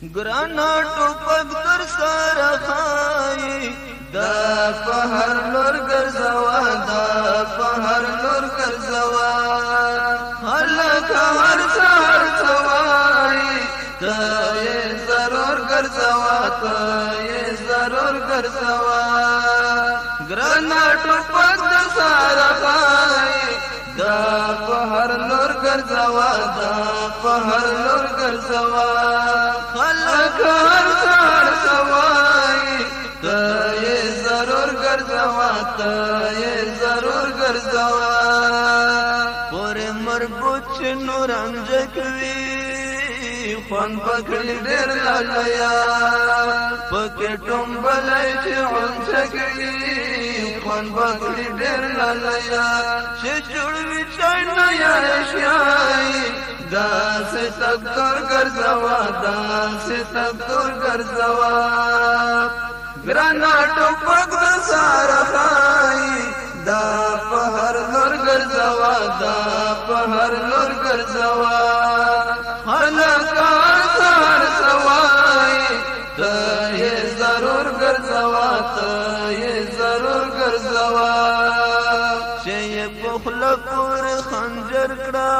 ګرانا ټوپک در سره خای دا په هر لور ګرځوا دا په هر لور ګرځوا هلک هر سهار سوای ته یې ضرور ګرځوا ته یې ضرور ګرځوا ګرانا ټوپک در سره خای دا په هر لور ګرځوا دا په هر لور ګرځوا خلک هر سهار سوای ته یې ضرور ګرځوا ته یې ضرور ګرځوا پورې مربوط نور انجکوي خوان پکړي ډېر لایا پکې ټومبلای چې اونچکوي خوان پکړي ډېر لایا چې جوړوي چاینه یا شای دا سے تکتور ګرځوا دا سے تکتور ګرځوا ګرانا ټوپک د ساره خای دا په هر لور ګرځوا دا په هر لور ګرځوا خلک هر سهار سوای ته یې ضرور ګرځوا ته یې ضرور ګرځوا چې یې په خوله پورې خنجر کړه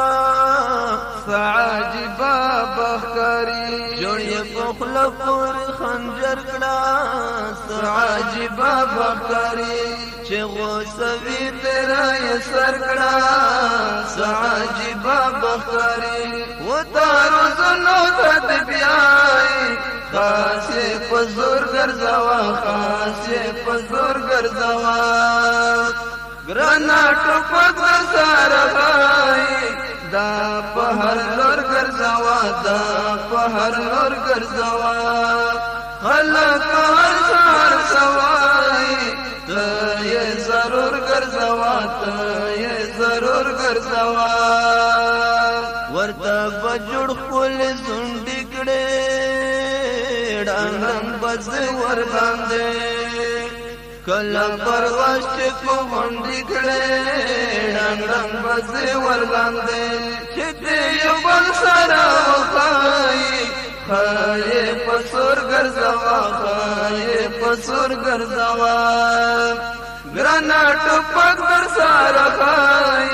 عجیبه بخکاری جوړ یې په خوله پورې خنجر کړه عجیبه بخکاری چې غوڅوي تیرا یې سر کړه عجیبه بخکاری و تارو زنو ته دې بیاي خاص یې په زور ګرځوا خاص یې په زور ګرځوا ګرانا ټوپک در سره خای دا په هر لور ګرځوا دا په هر لور ګرځوا خلک هر سهار سوای ته یې ضرور ګرځوا ته یې ضرور ګرځوا ورته بجوړ خپل زونډې کړې ډنګ بز ور باندې کله پرواز چې کو غونډې کړې ډنګ بز ور باندې چې دې یو بل سره وخای خای پسور ګرځوا خای پسور ګرځوا ګرانا ټوپک در سره خای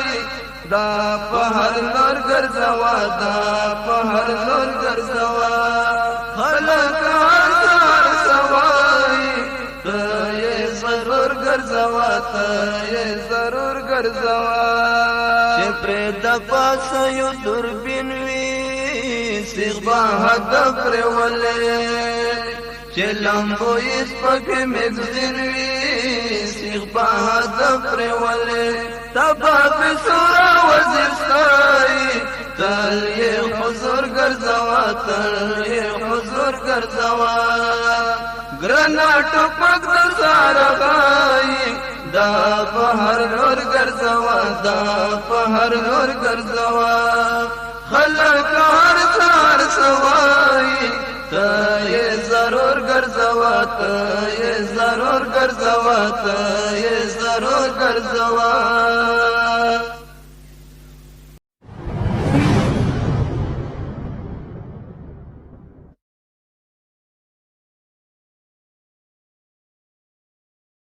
دا په هر لور ګرځوا دا په هر لور ګرځوا خلک هر سهار سوای ته یې ضرور ګرځوا ته یې ضرور ګرځوا چې پرې د پاسه یو دوربین وي سیغ به هدف پرېولې چې لمبو یې سپکې مګزین وي سیغ به هدف پرېولې تبا په سورا وزیر ستای تل یې حضور ګرځوا تل یې حضور ګرځوا ګرانا ټوپک در سره خای دا په هر لور ګرځوا دا په هر لور ګرځوا خلک هر سهار سوای ته یې ضرور ګرځوا ته یې ضرور ګرځوا ته یې ضرور ګرځوا